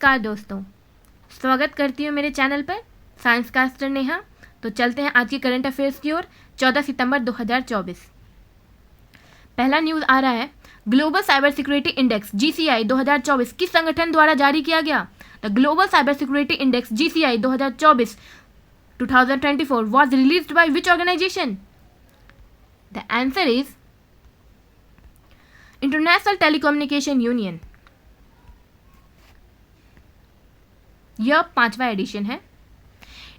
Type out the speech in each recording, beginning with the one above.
नमस्कार दोस्तों, स्वागत करती हूँ मेरे चैनल पर साइंस कास्टर नेहा। तो चलते हैं आज की करंट अफेयर्स की ओर। 14 सितंबर 2024 पहला न्यूज़ आ रहा है। Global cyber security index GCI 2024 किस संगठन द्वारा जारी किया गया? The global cyber security index GCI 2024 was released by which organization? The answer is International Telecommunication Union। यह 5वां एडिशन है।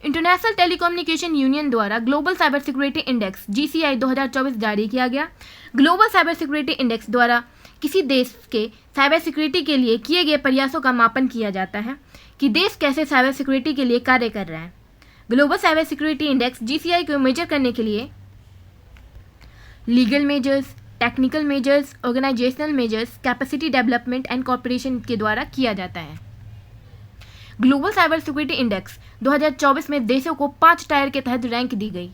इंटरनेशनल टेलीकम्युनिकेशन यूनियन द्वारा global cyber security index GCI 2024 जारी किया गया। ग्लोबल साइबर सिक्योरिटी इंडेक्स द्वारा किसी देश के साइबर सिक्योरिटी के लिए किए गए प्रयासों का मापन किया जाता है कि देश कैसे साइबर सिक्योरिटी के लिए कार्य कर रहा है। Global cyber security index GCI को मेजर करने के लिए legal measures, technical measures, organisational measures, capacity development and corporation के द्वारा किया जाता है। ग्लोबल साइबर सिक्योरिटी इंडेक्स 2024 में देशों को 5 टायर के तहत रैंक दी गई।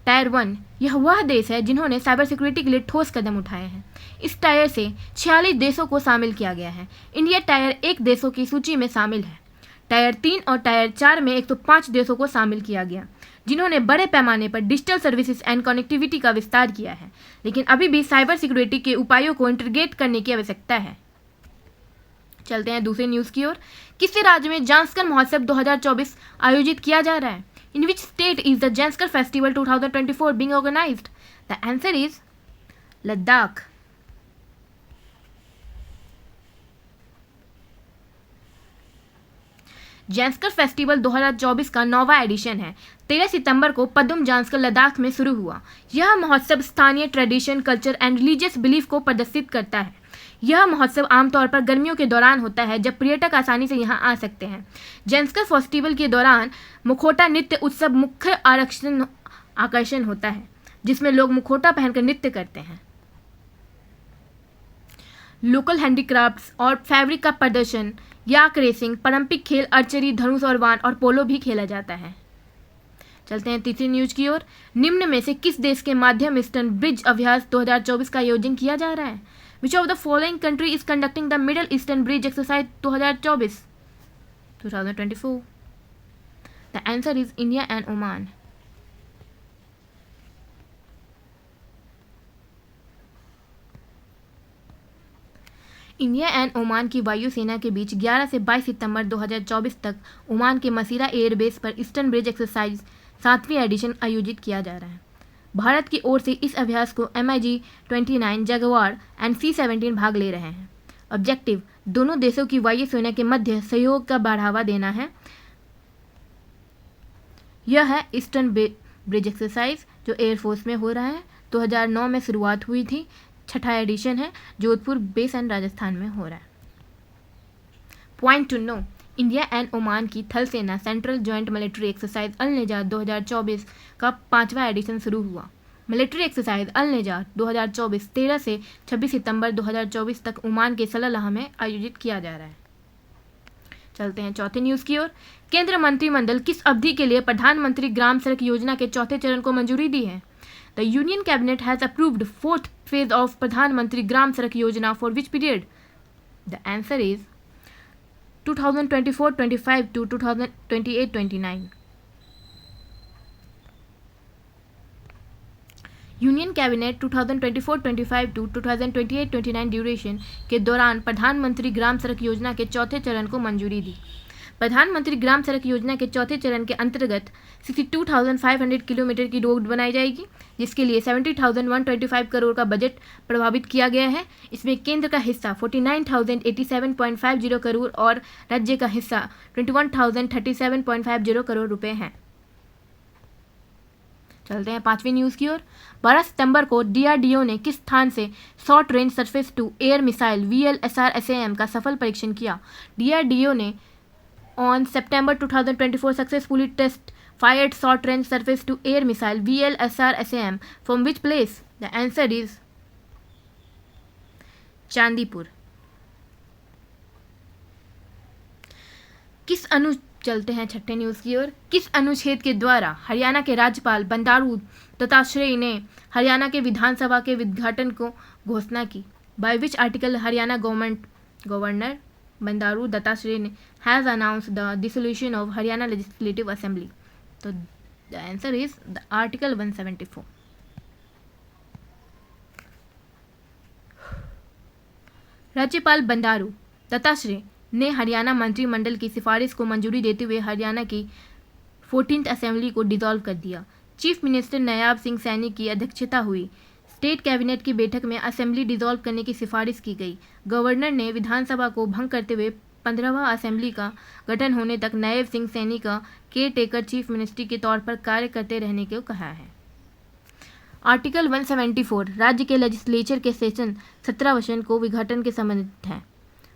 टायर 1 यह वह देश है जिन्होंने साइबर सिक्योरिटी के लिए ठोस कदम उठाए हैं। इस टायर से 46 देशों को शामिल किया गया है। इंडिया टायर 1 देशों की सूची में शामिल है। टायर 3 और टायर 4 में 105 देशों को शामिल किया गया जिन्होंने बड़े पैमाने पर डिजिटल सर्विसेज एंड कनेक्टिविटी का विस्तार किया है, लेकिन अभी भी साइबर सिक्योरिटी के उपायों को इंटीग्रेट करने की आवश्यकता है। चलते हैं दूसरे न्यूज़ की ओर। किस राज्य में जांस्कर महोत्सव 2024 आयोजित किया जा रहा है? In which state is the Zanskar festival 2024 being organised? The answer is Ladakh. Zanskar festival 2024 का 9वां एडिशन है। 13 सितंबर को पदुम जांस्कर लद्दाख में शुरू हुआ। यह महोत्सव स्थानीय tradition, culture and religious belief को प्रदर्शित करता है। यह महोत्सव आमतौर पर गर्मियों के दौरान होता है जब पर्यटक आसानी से यहां आ सकते हैं। जांस्कर फेस्टिवल के दौरान मुखौटा नृत्य उत्सव मुख्य आकर्षण होता है जिसमें लोग मुखौटा पहनकर नृत्य करते हैं। लोकल हैंडीक्राफ्ट्स और फैब्रिक का प्रदर्शन, याक रेसिंग, पारंपरिक खेल आर्चरी, धनुष और बाण और पोलो भी खेला जाता है। चलते हैं तीसरी न्यूज की ओर। निम्न में से किस देश के माध्यम ईस्टर्न ब्रिज अभ्यास 2024 का आयोजन किया जा रहा है? Which of the following country is conducting the Middle Eastern Bridge Exercise 2024? The answer is India and Oman। India and Oman की वायुसेना के बीच 11 से 22 सितंबर 2024 तक ओमान के मसीरा एयरबेस पर ईस्टर्न ब्रिज एक्सरसाइज 7वीं एडिशन आयोजित किया जा रहा है। भारत की ओर से इस अभ्यास को MiG-29 जगुआर एंड C-17 भाग ले रहे हैं। ऑब्जेक्टिव दोनों देशों की वायुसेना के मध्य सहयोग का बढ़ावा देना है। यह है ईस्टर्न ब्रिज एक्सरसाइज जो एयरफोर्स में हो रहा है। 2009 में शुरुआत हुई थी। 6ठा एडिशन है। जोधपुर बेस एंड राजस्थान में हो रहा है। Point to know, India and Oman की थल सेना central joint military exercise Al Najah 2024 का 5वां एडिशन शुरू हुआ। मिलिट्री एक्सरसाइज अल निजात 2024 13 से 26 सितंबर 2024 तक ओमान के सलालाह में आयोजित किया जा रहा है। चलते हैं चौथे न्यूज़ की ओर। केंद्र मंत्रिमंडल किस अवधि के लिए प्रधानमंत्री ग्राम सड़क योजना के चौथे चरण को मंजूरी दी है? The union cabinet has approved 4th phase of प्रधानमंत्री ग्राम सड़क योजना for which period? The answer is 2024-25 to 2028-29। Union cabinet 2024-25 to 2028-29 duration के दौरान प्रधानमंत्री ग्राम सड़क योजना के चौथे चरण को मंजूरी दी। प्रधानमंत्री ग्राम सड़क योजना के चौथे चरण के अंतर्गत 62,500 किलोमीटर की रोड बनाई जाएगी जिसके लिए 70,125 करोड़ का बजट प्रभावित किया गया है। इसमें केंद्र का हिस्सा 49,087.50 करोड़ और राज्य का हिस्सा 21,037.50 करोड़ रुपए हैं। चलते हैं 5वीं न्यूज़ की ओर। 12 सितंबर को DRDO ने किस स्थान से short range surface to air missile VLSR-SAM का सफल परीक्षण किया? DRDO ने on September 2024 successfully test fired short range surface to air missile VLSR-SAM from which place? The answer is Chandipur. चलते हैं छठे न्यूज़ की ओर। किस अनुच्छेद के द्वारा हरियाणा के राज्यपाल बंडारू दत्तात्रेय ने हरियाणा के विधानसभा के उद्घाटन को घोषणा की? By which article Haryana governor Bandaru Dattatreya ने has announce the dissolution of Haryana legislative assembly? तो the answer is the article 174. राज्यपाल बंडारू दत्तात्रेय ने हरियाणा मंत्रिमंडल की सिफारिश को मंजूरी देते हुए हरियाणा की 14th असेंबली को डिसॉल्व कर दिया. चीफ मिनिस्टर नायब सिंह सैनी की अध्यक्षता हुई स्टेट कैबिनेट की बैठक में असेंबली डिसॉल्व करने की सिफारिश की गई. गवर्नर ने विधानसभा को भंग करते हुए 15वां असेंबली का गठन होने तक नायब सिंह सैनी का केयर टेकर चीफ मिनिस्टर के तौर पर कार्य करते रहने को कहा है. आर्टिकल 174 राज्य के लेजिस्लेचर के सेशन 17 वर्षन को विघटन के संबंधित है.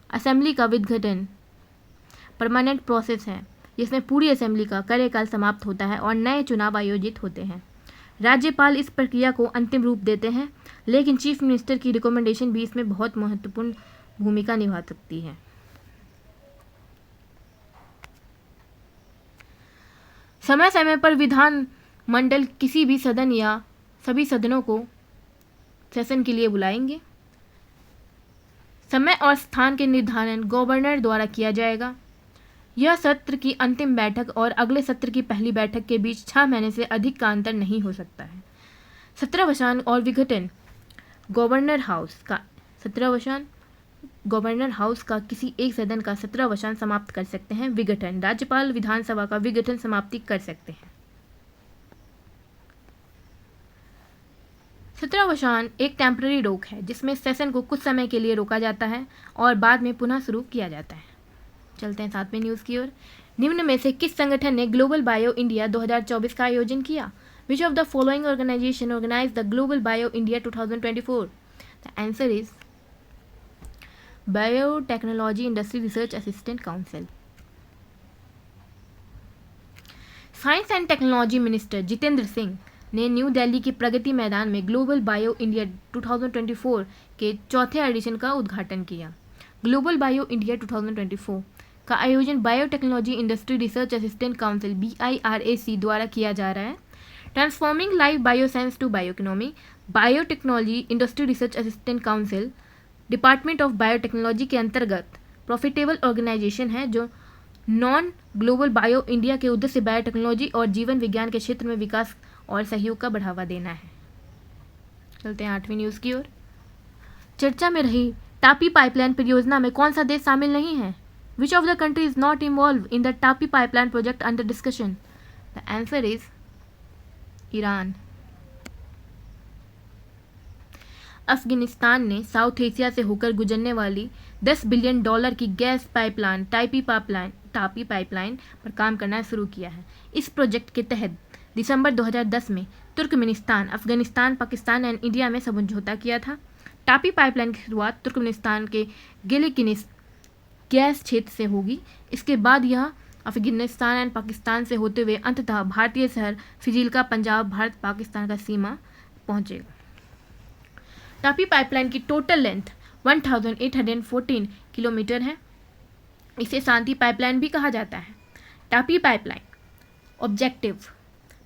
असेंबली का विघटन परमानेंट प्रोसेस है जिसमें पूरी असेंबली का कार्यकाल समाप्त होता है और नए चुनाव आयोजित होते हैं. राज्यपाल इस प्रक्रिया को अंतिम रूप देते हैं, लेकिन चीफ मिनिस्टर की रिकमेंडेशन भी इसमें बहुत महत्वपूर्ण भूमिका निभा सकती है. समय समय पर विधान मंडल किसी भी सदन या सभी सदनों को सेशन के लिए बुलाएंगे. समय और स्थान के निर्धारण गवर्नर द्वारा किया जाएगा. यह सत्र की अंतिम बैठक और अगले सत्र की पहली बैठक के बीच 6 महीने से अधिक का अंतर नहीं हो सकता है. 17 और विघटन गवर्नर हाउस का किसी एक सदन का 17 समाप्त कर सकते हैं. विघटन राज्यपाल विधानसभा का विघटन समाप्ति कर सकते हैं. 17 एक टेम्पररी रोक है जिसमें सेशन को कुछ समय के लिए रोका जाता है और बाद में पुनः शुरू किया जाता है. चलते हैं 7वें न्यूज़ की ओर. निम्न में से किस संगठन ने ग्लोबल बायो इंडिया 2024 का आयोजन किया? Which of the following organisation organise the global bio India 2024? The answer is biotechnology industry research assistant council. Science and technology minister Jitendra Singh ने न्यू दिल्ली के प्रगति मैदान में ग्लोबल बायो इंडिया 2024 के चौथे एडिशन का उद्घाटन किया. ग्लोबल बायो इंडिया 2024 का आयोजन biotechnology industry research assistant council BIRAC द्वारा किया जा रहा है. Transforming life bioscience to bioeconomy biotechnology industry research assistant council department of biotechnology के अंतर्गत प्रॉफिटेबल ऑर्गेनाइजेशन है जो नॉन ग्लोबल बायो इंडिया के उद्देश्य बायोटेक्नोलॉजी और जीवन विज्ञान के क्षेत्र में विकास और सहयोग का बढ़ावा देना है. चलते हैं 8वीं न्यूज़ की ओर. चर्चा में रही टापी पाइपलाइन परियोजना में कौन सा देश शामिल नहीं है? Which of the country is not involve in the TAPI pipeline project under discussion? The answer is Iran. Afghanistan ने साउथ एशिया से होकर गुजरने वाली $10 बिलियन की गैस पाइपलाइन टापी पाइपलाइन पर काम करना शुरू किया है. इस प्रोजेक्ट के तहत दिसंबर 2010 में Turkmenistan, Afghanistan, Pakistan and India में समझौता किया था. टापी पाइपलाइन की शुरुआत तुर्कमेनिस्तान के गिलिकिनिस गैस क्षेत्र से होगी. इसके बाद यह अफगानिस्तान एंड पाकिस्तान से होते हुए अंततः भारतीय शहर फिजिल्का, पंजाब, भारत पाकिस्तान का सीमा पहुंचेगा. टापी पाइपलाइन की टोटल लेंथ 1814 किलोमीटर है. इसे शांति पाइपलाइन भी कहा जाता है. टापी पाइपलाइन ऑब्जेक्टिव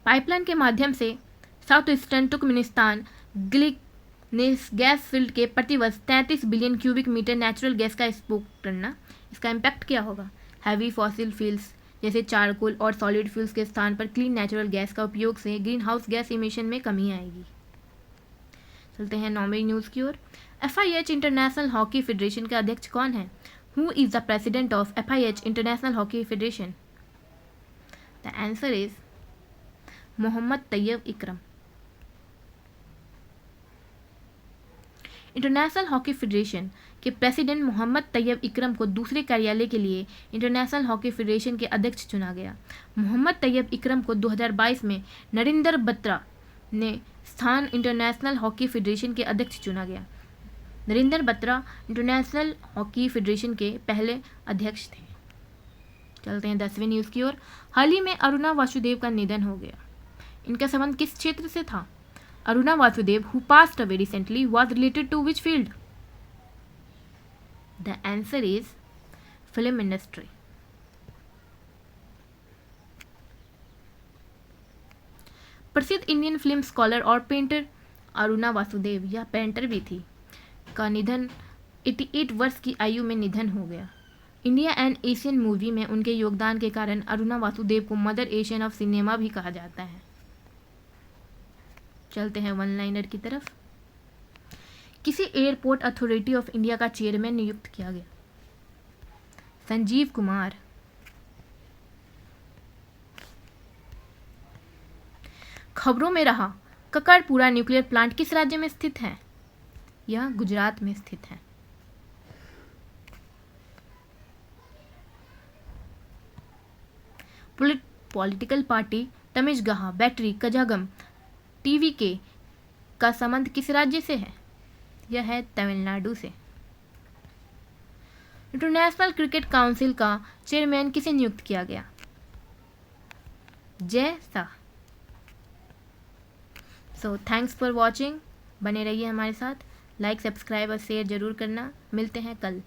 पाइपलाइन के माध्यम से south eastern Turkmenistan Galkynysh gas field के प्रतिवर्ष 33 billion cubic metre natural gas का एक्सपोर्ट करना. इसका इम्पैक्ट क्या होगा? हैवी फॉसिल फ्यूल्स जैसे चारकोल और सॉलिड फ्यूल्स के स्थान पर क्लीन नेचुरल गैस का उपयोग से ग्रीन हाउस गैस इमिशन में कमी आएगी. चलते हैं 9वीं न्यूज़ की ओर. FIH इंटरनेशनल हॉकी फेडरेशन के अध्यक्ष कौन है? Who is the president of FIH international hockey federation? The answer is Mohammad Tayyab Ikram. International hockey federation के प्रेसिडेंट मोहम्मद तैयब इकरम को दूसरे कार्यालय के लिए इंटरनेशनल हॉकी फेडरेशन के अध्यक्ष चुना गया. मोहम्मद तैयब इकरम को 2022 में नरेंद्र बत्रा ने स्थान इंटरनेशनल हॉकी फेडरेशन के अध्यक्ष चुना गया. Narendra Batra international hockey federation के पहले अध्यक्ष थे. चलते हैं 10वीं न्यूज़ की ओर. हाल ही में अरुणा वासुदेव का निधन हो गया. इनका संबंध किस क्षेत्र से था? Aruna Vasudev who passed away recently was related to which field? The answer is film industry. प्रसिद्ध इंडियन फिल्म स्कॉलर और पेंटर अरुणा वासुदेव, यह पेंटर भी थी, का निधन 88 वर्ष की आयु में निधन हो गया. इंडिया एंड एशियन मूवी में उनके योगदान के कारण अरुणा वासुदेव को मदर एशियन ऑफ सिनेमा भी कहा जाता है। चलते हैं वन लाइनर की तरफ। किसी एयरपोर्ट अथॉरिटी ऑफ इंडिया का चेयरमैन नियुक्त किया गया। संजीव कुमार। खबरों में रहा, ककड़पुरा न्यूक्लियर प्लांट किस राज्य में स्थित है? यह गुजरात में स्थित है। Political party तमिज़गहा battery Kazhagam TVK का संबंध किस राज्य से है? यह है तमिलनाडु से। इंटरनेशनल क्रिकेट काउंसिल का चेयरमैन किसे नियुक्त किया गया? Jay Shah. So thanks for watching. बने रहिए हमारे साथ। लाइक, सब्सक्राइब और शेयर जरूर करना। मिलते हैं कल।